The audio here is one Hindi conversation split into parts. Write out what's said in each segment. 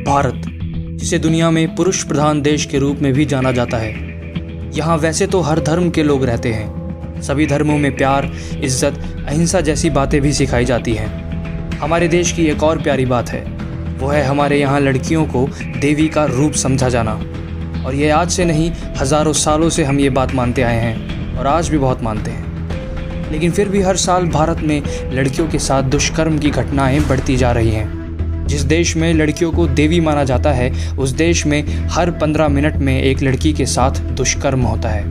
भारत, जिसे दुनिया में पुरुष प्रधान देश के रूप में भी जाना जाता है। यहाँ वैसे तो हर धर्म के लोग रहते हैं। सभी धर्मों में प्यार, इज्जत, अहिंसा जैसी बातें भी सिखाई जाती हैं। हमारे देश की एक और प्यारी बात है, वो है हमारे यहाँ लड़कियों को देवी का रूप समझा जाना। और ये आज से नहीं, हज़ारों सालों से हम ये बात मानते आए हैं और आज भी बहुत मानते हैं। लेकिन फिर भी हर साल भारत में लड़कियों के साथ दुष्कर्म की घटनाएं बढ़ती जा रही हैं। जिस देश में लड़कियों को देवी माना जाता है, उस देश में हर 15 मिनट में एक लड़की के साथ दुष्कर्म होता है।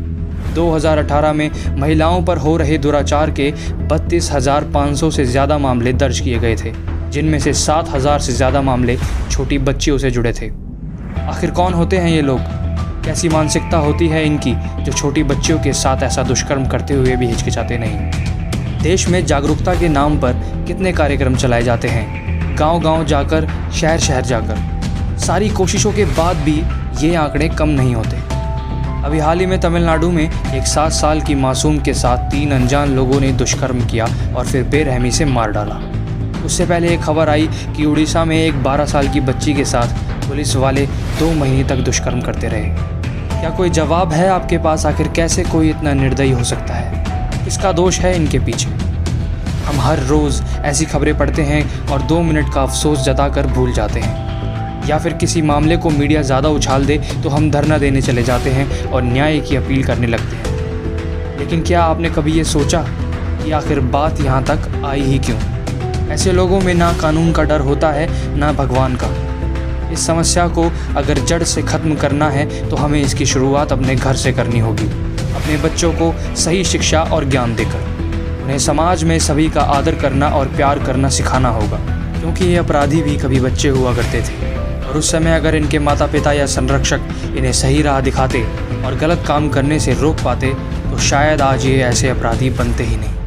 2018 में महिलाओं पर हो रहे दुराचार के 32,500 से ज़्यादा मामले दर्ज किए गए थे, जिनमें से 7,000 से ज़्यादा मामले छोटी बच्चियों से जुड़े थे। आखिर कौन होते हैं ये लोग? कैसी मानसिकता होती है इनकी, जो छोटी बच्चियों के साथ ऐसा दुष्कर्म करते हुए भी हिचकिचाते नहीं? देश में जागरूकता के नाम पर कितने कार्यक्रम चलाए जाते हैं, गांव-गांव जाकर, शहर-शहर जाकर। सारी कोशिशों के बाद भी ये आंकड़े कम नहीं होते। अभी हाल ही में तमिलनाडु में एक 7 साल की मासूम के साथ 3 अनजान लोगों ने दुष्कर्म किया और फिर बेरहमी से मार डाला। उससे पहले एक खबर आई कि उड़ीसा में एक 12 साल की बच्ची के साथ पुलिस वाले 2 महीने तक दुष्कर्म करते रहे। क्या कोई जवाब है आपके पास? आखिर कैसे कोई इतना निर्दयी हो सकता है? किसका दोष है इनके पीछे? हम हर रोज़ ऐसी खबरें पढ़ते हैं और 2 मिनट का अफसोस जताकर भूल जाते हैं, या फिर किसी मामले को मीडिया ज़्यादा उछाल दे तो हम धरना देने चले जाते हैं और न्याय की अपील करने लगते हैं। लेकिन क्या आपने कभी ये सोचा कि आखिर बात यहाँ तक आई ही क्यों? ऐसे लोगों में ना कानून का डर होता है, ना भगवान का। इस समस्या को अगर जड़ से ख़त्म करना है तो हमें इसकी शुरुआत अपने घर से करनी होगी। अपने बच्चों को सही शिक्षा और ज्ञान देकर उन्हें समाज में सभी का आदर करना और प्यार करना सिखाना होगा, क्योंकि ये अपराधी भी कभी बच्चे हुआ करते थे और उस समय अगर इनके माता पिता या संरक्षक इन्हें सही राह दिखाते और गलत काम करने से रोक पाते तो शायद आज ये ऐसे अपराधी बनते ही नहीं।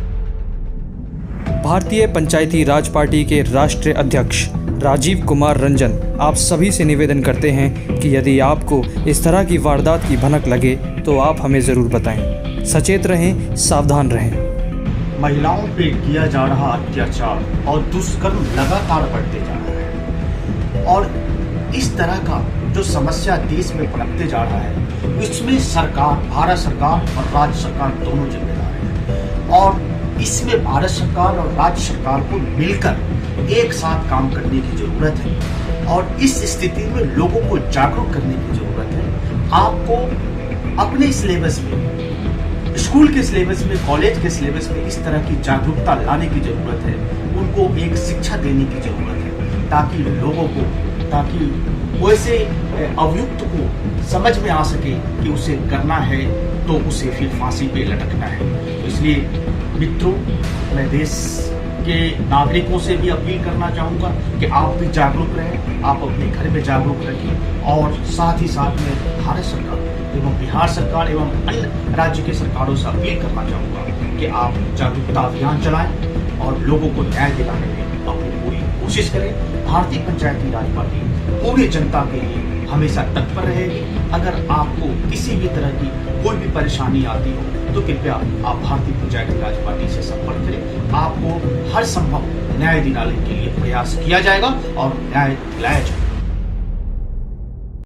भारतीय पंचायती राज पार्टी के राष्ट्रीय अध्यक्ष राजीव कुमार रंजन आप सभी से निवेदन करते हैं कि यदि आपको इस तरह की वारदात की भनक लगे तो आप हमें ज़रूर बताएं। सचेत रहें, सावधान रहें। महिलाओं पे किया जा रहा अत्याचार और दुष्कर्म लगातार बढ़ते जा रहा है और इस तरह का जो समस्या देश में पनपते जा रहा है, इसमें सरकार, भारत सरकार और राज्य सरकार दोनों जिम्मेदार हैं। और इसमें भारत सरकार और राज्य सरकार को मिलकर एक साथ काम करने की जरूरत है और इस स्थिति में लोगों को जागरूक करने की जरूरत है। आपको अपने सिलेबस में, स्कूल के सिलेबस में, कॉलेज के सिलेबस में इस तरह की जागरूकता लाने की जरूरत है। उनको एक शिक्षा देने की जरूरत है ताकि लोगों को, ताकि वैसे अभियुक्त को समझ में आ सके कि उसे करना है तो उसे फिर फांसी पे लटकना है। तो इसलिए मित्रों, मैं देश के नागरिकों से भी अपील करना चाहूँगा कि आप भी जागरूक रहें, आप अपने घर में जागरूक रखें और साथ ही साथ में भारत सरकार एवं बिहार सरकार एवं अन्य राज्य के सरकारों से अपील करना चाहूँगा कि आप जागरूकता अभियान चलाएं और लोगों को न्याय दिलाने में अपनी पूरी कोशिश करें। भारतीय पंचायती राज पार्टी पूरी जनता के लिए हमेशा तत्पर रहेगी। अगर आपको किसी भी तरह की कोई भी परेशानी आती हो तो कृपया आप भारतीय पंचायती राज पार्टी से संपर्क करें। आपको हर संभव न्याय दिलाने के लिए प्रयास किया जाएगा और न्याय दिलाया जाएगा।